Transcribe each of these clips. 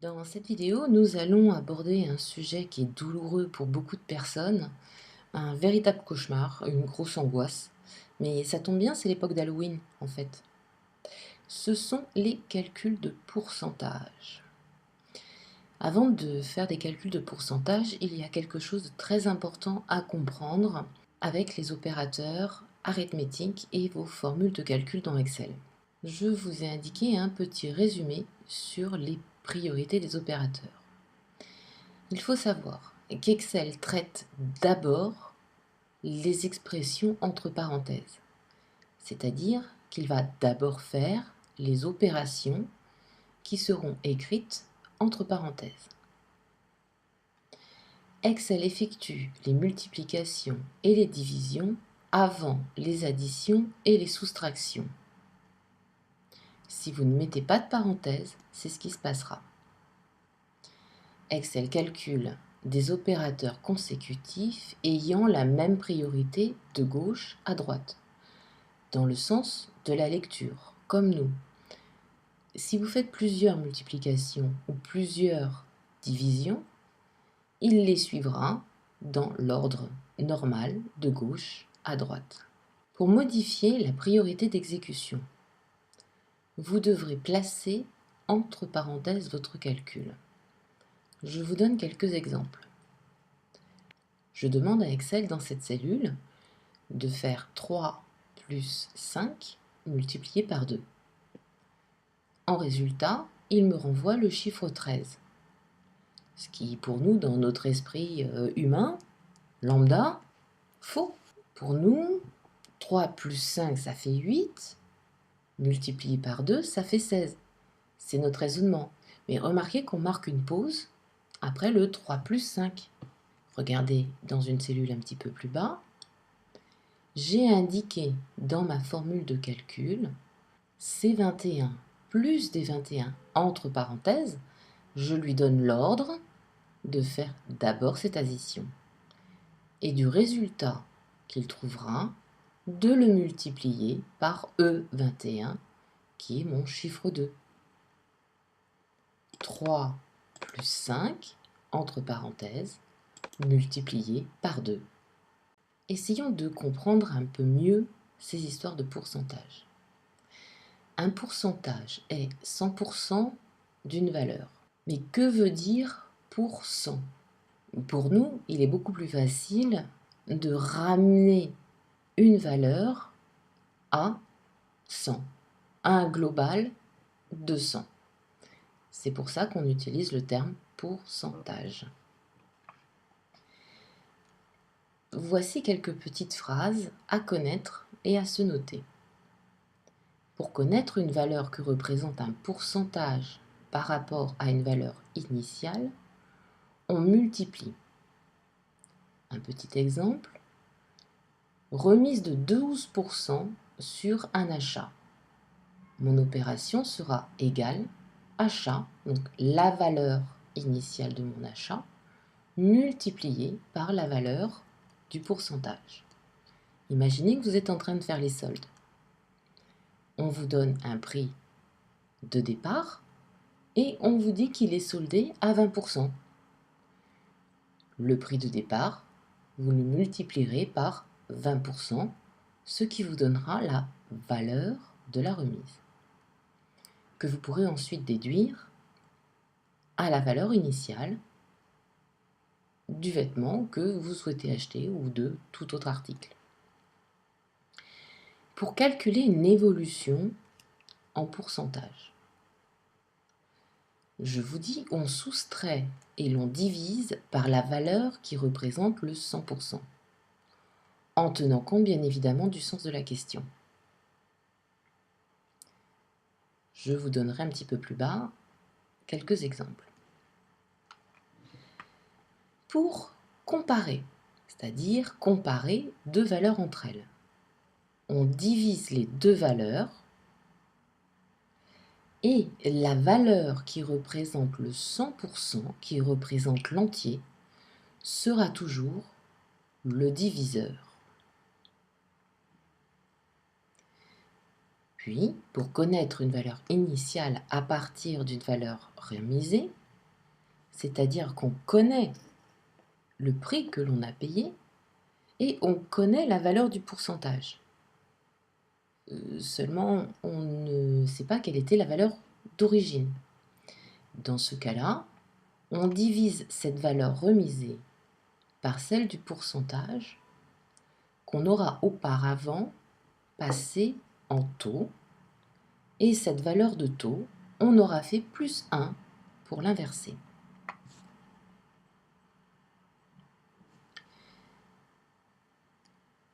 Dans cette vidéo, nous allons aborder un sujet qui est douloureux pour beaucoup de personnes, un véritable cauchemar, une grosse angoisse. Mais ça tombe bien, c'est l'époque d'Halloween en fait. Ce sont les calculs de pourcentage. Avant de faire des calculs de pourcentage, il y a quelque chose de très important à comprendre avec les opérateurs arithmétiques et vos formules de calcul dans Excel. Je vous ai indiqué un petit résumé sur les priorités des opérateurs. Il faut savoir qu'Excel traite d'abord les expressions entre parenthèses, c'est-à-dire qu'il va d'abord faire les opérations qui seront écrites entre parenthèses. Excel effectue les multiplications et les divisions avant les additions et les soustractions. Si vous ne mettez pas de parenthèses, c'est ce qui se passera. Excel calcule des opérateurs consécutifs ayant la même priorité de gauche à droite, dans le sens de la lecture, comme nous. Si vous faites plusieurs multiplications ou plusieurs divisions, il les suivra dans l'ordre normal de gauche à droite. Pour modifier la priorité d'exécution, vous devrez placer entre parenthèses votre calcul. Je vous donne quelques exemples. Je demande à Excel dans cette cellule de faire 3 plus 5 multiplié par 2. En résultat, il me renvoie le chiffre 13. Ce qui, pour nous, dans notre esprit humain, lambda, faux. Pour nous, 3 plus 5, ça fait 8, multiplié par 2, ça fait 16. C'est notre raisonnement. Mais remarquez qu'on marque une pause après le 3 plus 5. Regardez dans une cellule un petit peu plus bas, j'ai indiqué dans ma formule de calcul C21 plus D21 entre parenthèses, je lui donne l'ordre de faire d'abord cette addition et du résultat qu'il trouvera de le multiplier par E21 qui est mon chiffre 2. 3 plus 5 entre parenthèses multiplié par 2. Essayons de comprendre un peu mieux ces histoires de pourcentage. Un pourcentage est 100% d'une valeur. Mais que veut dire pour cent? Pour nous, il est beaucoup plus facile de ramener une valeur à 100, à un global de 100. C'est pour ça qu'on utilise le terme pourcentage. Voici quelques petites phrases à connaître et à se noter. Pour connaître une valeur que représente un pourcentage par rapport à une valeur initiale, on multiplie. Un petit exemple, remise de 12% sur un achat. Mon opération sera égale achat, donc la valeur initiale de mon achat, multipliée par la valeur du pourcentage. Imaginez que vous êtes en train de faire les soldes. On vous donne un prix de départ et on vous dit qu'il est soldé à 20%. Le prix de départ, vous le multiplierez par 20%, ce qui vous donnera la valeur de la remise, que vous pourrez ensuite déduire à la valeur initiale du vêtement que vous souhaitez acheter ou de tout autre article. Pour calculer une évolution en pourcentage, je vous dis, on soustrait et l'on divise par la valeur qui représente le 100%, en tenant compte bien évidemment du sens de la question. Je vous donnerai un petit peu plus bas quelques exemples. Pour comparer, c'est-à-dire comparer deux valeurs entre elles, on divise les deux valeurs et la valeur qui représente le 100%, qui représente l'entier, sera toujours le diviseur. Puis, pour connaître une valeur initiale à partir d'une valeur remisée, c'est-à-dire qu'on connaît le prix que l'on a payé et on connaît la valeur du pourcentage. Seulement, on ne sait pas quelle était la valeur d'origine. Dans ce cas-là, on divise cette valeur remisée par celle du pourcentage qu'on aura auparavant passé en taux, et cette valeur de taux, on aura fait plus 1 pour l'inverser.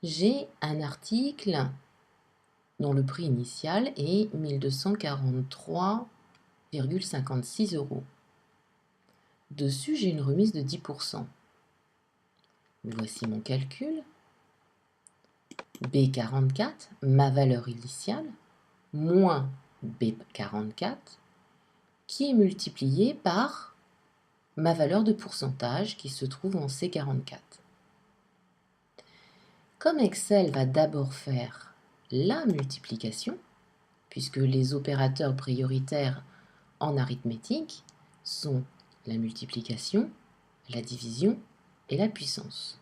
J'ai un article dont le prix initial est 1243,56 €. Dessus, j'ai une remise de 10%. Voici mon calcul. B44, ma valeur initiale, moins B44, qui est multiplié par ma valeur de pourcentage qui se trouve en C44. Comme Excel va d'abord faire la multiplication, puisque les opérateurs prioritaires en arithmétique sont la multiplication, la division et la puissance.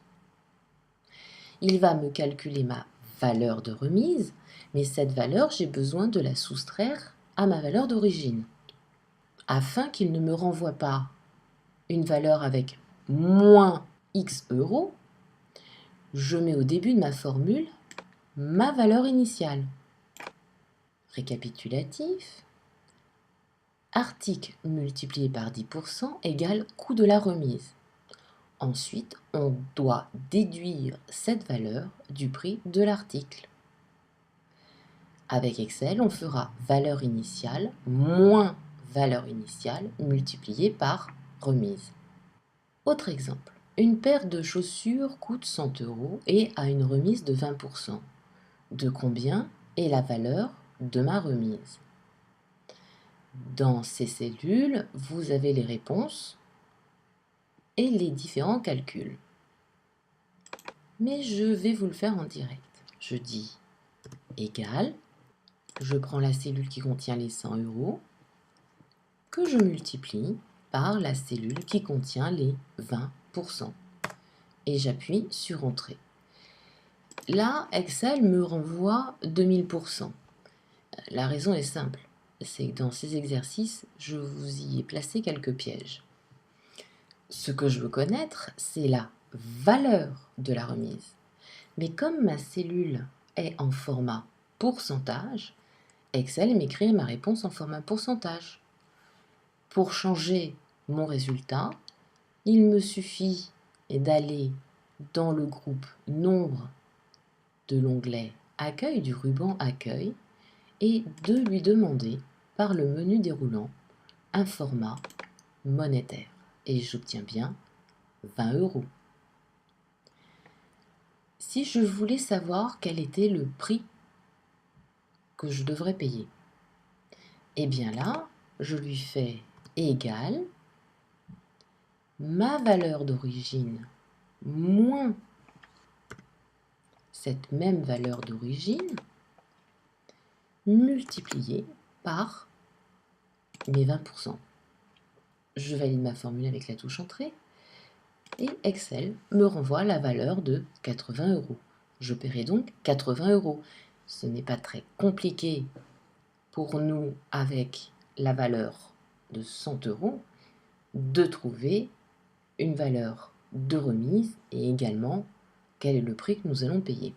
Il va me calculer ma valeur de remise, mais cette valeur, j'ai besoin de la soustraire à ma valeur d'origine, afin qu'il ne me renvoie pas une valeur avec moins X euros. Je mets au début de ma formule ma valeur initiale. Récapitulatif. Article multiplié par 10% égale coût de la remise. Ensuite, on doit déduire cette valeur du prix de l'article. Avec Excel, on fera valeur initiale moins valeur initiale multipliée par remise. Autre exemple. Une paire de chaussures coûte 100 € et a une remise de 20%. De combien est la valeur de ma remise? Dans ces cellules, vous avez les réponses et les différents calculs. Mais je vais vous le faire en direct. Je dis égal, je prends la cellule qui contient les 100 € que je multiplie par la cellule qui contient les 20%. Et j'appuie sur Entrée. Là, Excel me renvoie 2000%. La raison est simple, c'est que dans ces exercices, je vous y ai placé quelques pièges. Ce que je veux connaître, c'est la valeur de la remise. Mais comme ma cellule est en format pourcentage, Excel m'écrit ma réponse en format pourcentage. Pour changer mon résultat, il me suffit d'aller dans le groupe Nombre de l'onglet Accueil du ruban Accueil et de lui demander par le menu déroulant un format monétaire. Et j'obtiens bien 20 €. Si je voulais savoir quel était le prix que je devrais payer, eh bien là, je lui fais égal ma valeur d'origine moins cette même valeur d'origine multipliée par mes 20%. Je valide ma formule avec la touche Entrée et Excel me renvoie la valeur de 80 €. Je paierai donc 80 €. Ce n'est pas très compliqué pour nous, avec la valeur de 100 €, de trouver une valeur de remise et également quel est le prix que nous allons payer.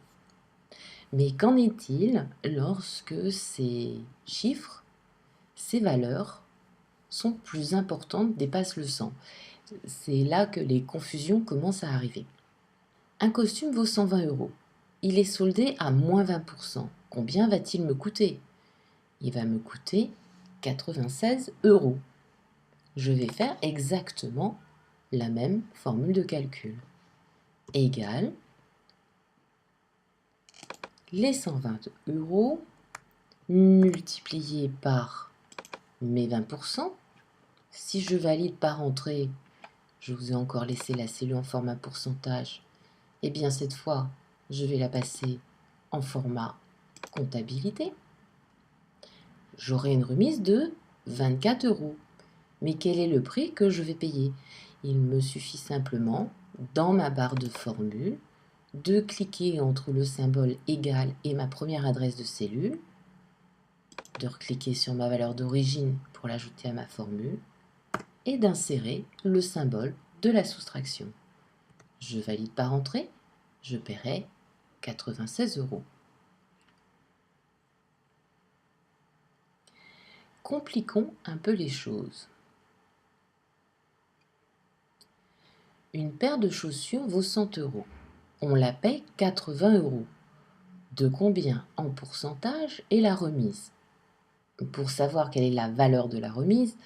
Mais qu'en est-il lorsque ces chiffres, ces valeurs sont plus importantes, dépassent le 100? C'est là que les confusions commencent à arriver. Un costume vaut 120 €. Il est soldé à moins 20%. Combien va-t-il me coûter? Il va me coûter 96 €. Je vais faire exactement la même formule de calcul. Égale les 120 € multipliés par mes 20%. Si je valide par entrée, je vous ai encore laissé la cellule en format pourcentage, et bien cette fois, je vais la passer en format comptabilité. J'aurai une remise de 24 €. Mais quel est le prix que je vais payer? Il me suffit simplement, dans ma barre de formule, de cliquer entre le symbole égal et ma première adresse de cellule, de recliquer sur ma valeur d'origine pour l'ajouter à ma formule, et d'insérer le symbole de la soustraction. Je valide par entrée, je paierai 96 €. Compliquons un peu les choses. Une paire de chaussures vaut 100 €. On la paie 80 €. De combien en pourcentage est la remise? Pour savoir quelle est la valeur de la remise,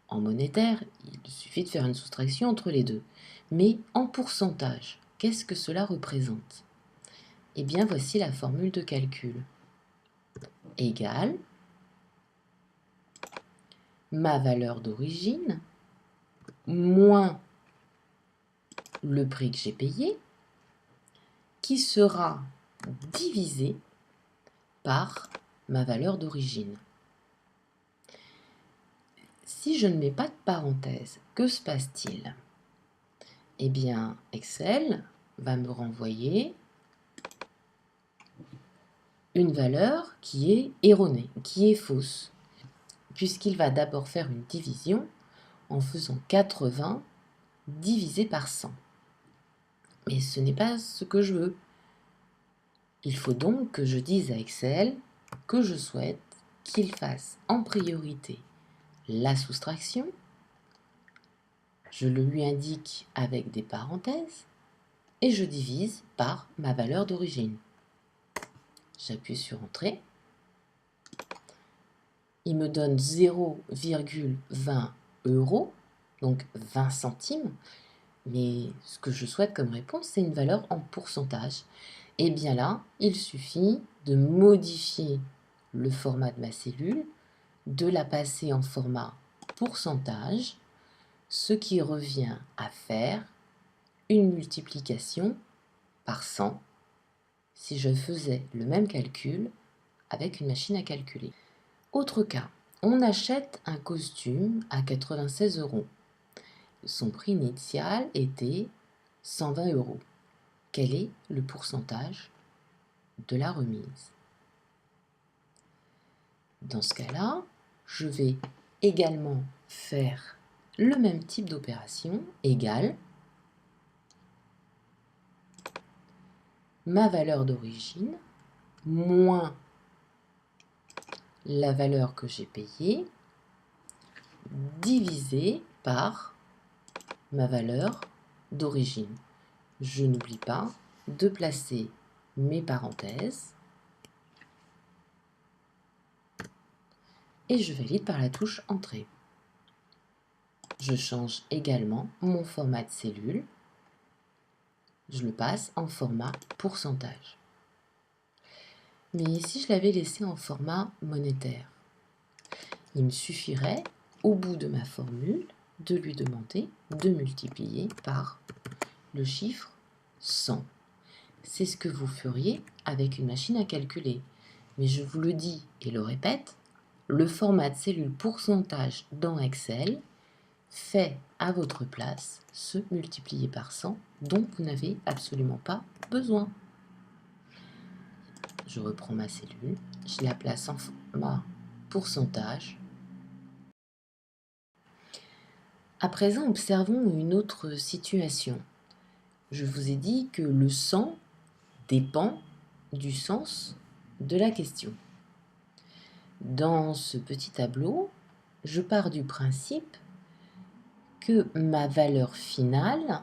en monétaire, il suffit de faire une soustraction entre les deux. Mais en pourcentage, qu'est-ce que cela représente? Eh bien, voici la formule de calcul. Égale ma valeur d'origine moins le prix que j'ai payé, qui sera divisé par ma valeur d'origine. Si je ne mets pas de parenthèse, que se passe-t-il? Eh bien, Excel va me renvoyer une valeur qui est erronée, qui est fausse, puisqu'il va d'abord faire une division en faisant 80 divisé par 100. Mais ce n'est pas ce que je veux. Il faut donc que je dise à Excel que je souhaite qu'il fasse en priorité la soustraction. Je le lui indique avec des parenthèses et je divise par ma valeur d'origine. J'appuie sur Entrée. Il me donne 0,20 €, donc 20 centimes. Mais ce que je souhaite comme réponse, c'est une valeur en pourcentage. Et bien là, il suffit de modifier le format de ma cellule, de la passer en format pourcentage, ce qui revient à faire une multiplication par 100 si je faisais le même calcul avec une machine à calculer. Autre cas, on achète un costume à 96 €. Son prix initial était 120 €. Quel est le pourcentage de la remise? Dans ce cas-là, je vais également faire le même type d'opération, égale ma valeur d'origine moins la valeur que j'ai payée divisé par ma valeur d'origine. Je n'oublie pas de placer mes parenthèses et je valide par la touche Entrée. Je change également mon format de cellule. Je le passe en format pourcentage. Mais si je l'avais laissé en format monétaire, il me suffirait, au bout de ma formule, de lui demander de multiplier par le chiffre 100. C'est ce que vous feriez avec une machine à calculer. Mais je vous le dis et le répète, le format de cellule pourcentage dans Excel fait à votre place ce multiplié par 100 dont vous n'avez absolument pas besoin. Je reprends ma cellule, je la place en format pourcentage. À présent, observons une autre situation. Je vous ai dit que le 100 dépend du sens de la question. Dans ce petit tableau, je pars du principe que ma valeur finale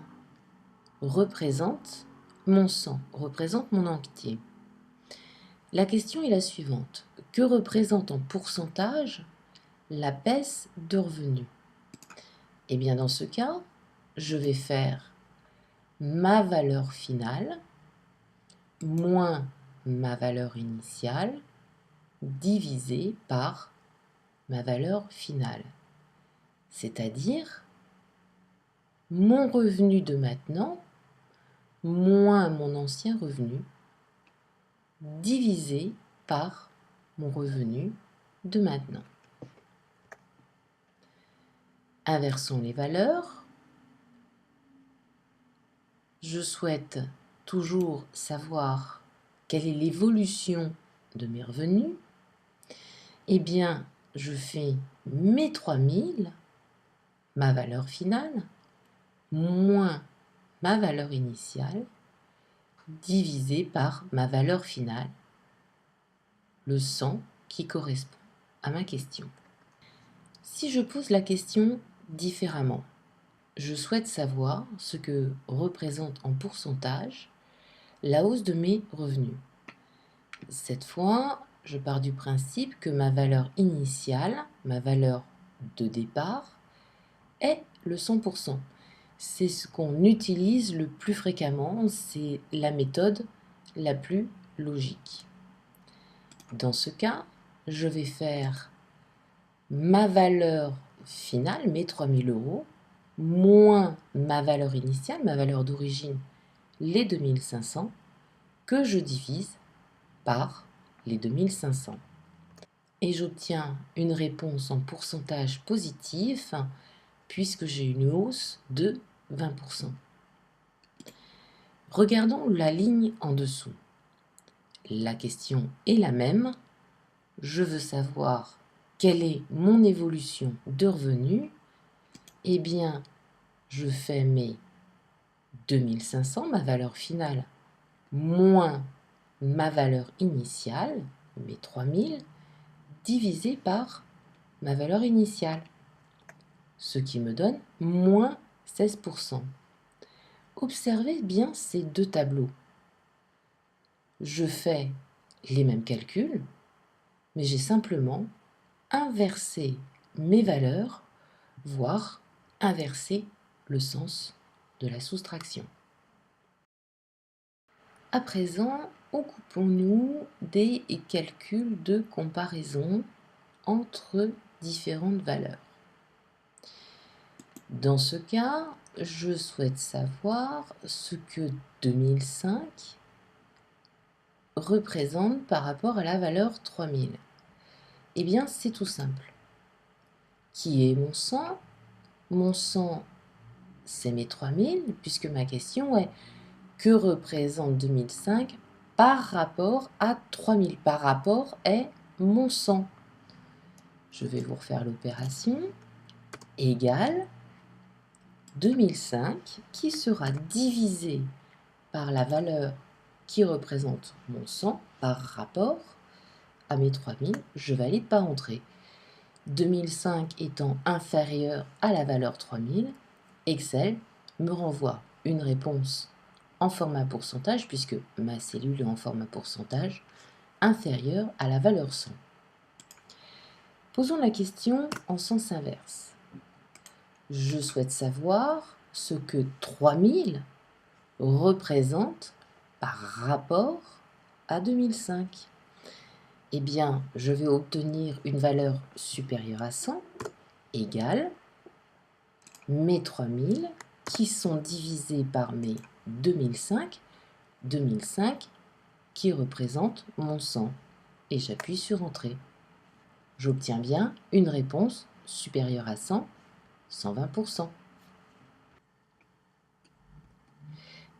représente mon 100, représente mon entier. La question est la suivante. Que représente en pourcentage la baisse de revenus? Eh bien, dans ce cas, je vais faire ma valeur finale moins ma valeur initiale divisé par ma valeur finale. C'est-à-dire mon revenu de maintenant moins mon ancien revenu divisé par mon revenu de maintenant. Inversons les valeurs. Je souhaite toujours savoir quelle est l'évolution de mes revenus. Eh bien, je fais mes 3000, ma valeur finale, moins ma valeur initiale, divisé par ma valeur finale, le 100 qui correspond à ma question. Si je pose la question différemment, je souhaite savoir ce que représente en pourcentage la hausse de mes revenus. Cette fois, je pars du principe que ma valeur initiale, ma valeur de départ, est le 100%. C'est ce qu'on utilise le plus fréquemment, c'est la méthode la plus logique. Dans ce cas, je vais faire ma valeur finale, mes 3000 €, moins ma valeur initiale, ma valeur d'origine, les 2500, que je divise par les 2500. Et j'obtiens une réponse en pourcentage positif, puisque j'ai une hausse de 20%. Regardons la ligne en dessous. La question est la même. Je veux savoir quelle est mon évolution de revenus. Eh bien, je fais mes 2500, ma valeur finale, moins ma valeur initiale, mes 3000, divisé par ma valeur initiale, ce qui me donne moins 16%. Observez bien ces deux tableaux. Je fais les mêmes calculs, mais j'ai simplement inversé mes valeurs, voire inversé le sens de la soustraction. À présent, occupons-nous des calculs de comparaison entre différentes valeurs. Dans ce cas, je souhaite savoir ce que 2005 représente par rapport à la valeur 3000. Eh bien, c'est tout simple. Qui est mon 100 ? Mon 100, c'est mes 3000, puisque ma question est que représente 2005 par rapport à 3000. Par rapport est mon 100. Je vais vous refaire l'opération. Égale 2005 qui sera divisé par la valeur qui représente mon 100 par rapport à mes 3000. Je valide par entrée. 2005 étant inférieur à la valeur 3000, Excel me renvoie une réponse en format pourcentage, puisque ma cellule est en format pourcentage, inférieure à la valeur 100. Posons la question en sens inverse. Je souhaite savoir ce que 3000 représente par rapport à 2005. Eh bien, je vais obtenir une valeur supérieure à 100 égale mes 3000 qui sont divisés par mes 2005, 2005 qui représente mon 100. Et j'appuie sur Entrée. J'obtiens bien une réponse supérieure à 100, 120%.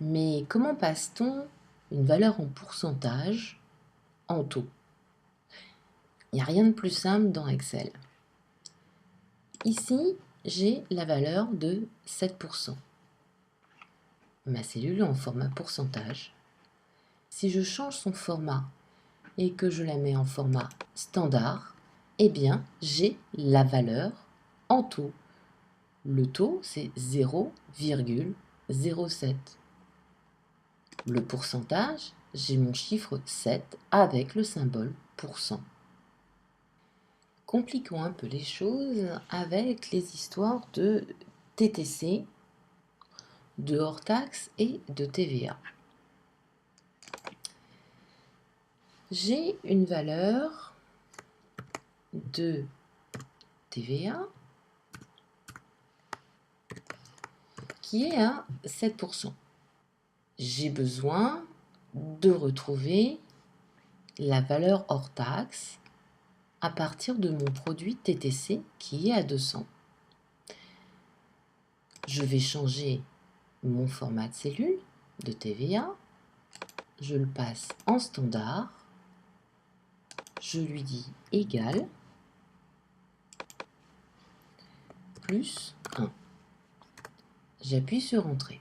Mais comment passe-t-on une valeur en pourcentage en taux? Il n'y a rien de plus simple dans Excel. Ici, j'ai la valeur de 7%. Ma cellule est en format pourcentage. Si je change son format et que je la mets en format standard, eh bien, j'ai la valeur en taux. Le taux, c'est 0,07. Le pourcentage, j'ai mon chiffre 7 avec le symbole pourcent. Compliquons un peu les choses avec les histoires de TTC, de hors-taxe et de TVA. J'ai une valeur de TVA qui est à 7%. J'ai besoin de retrouver la valeur hors taxe à partir de mon produit TTC qui est à 200. Je vais changer mon format de cellule de TVA. Je le passe en standard. Je lui dis égal plus 1. J'appuie sur Entrée.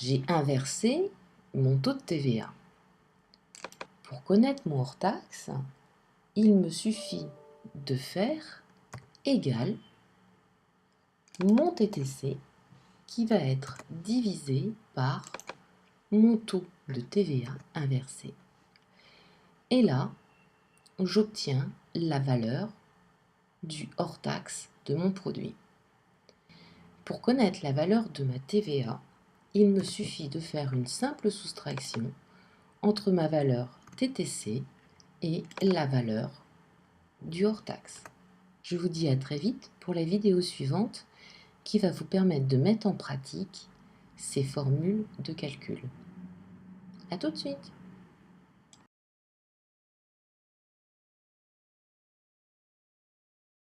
J'ai inversé mon taux de TVA. Pour connaître mon hors-taxe, il me suffit de faire égal mon TTC qui va être divisé par mon taux de TVA inversé. Et là, j'obtiens la valeur du hors-taxe de mon produit. Pour connaître la valeur de ma TVA, il me suffit de faire une simple soustraction entre ma valeur TTC et la valeur du hors-taxe. Je vous dis à très vite pour la vidéo suivante qui va vous permettre de mettre en pratique ces formules de calcul. À tout de suite!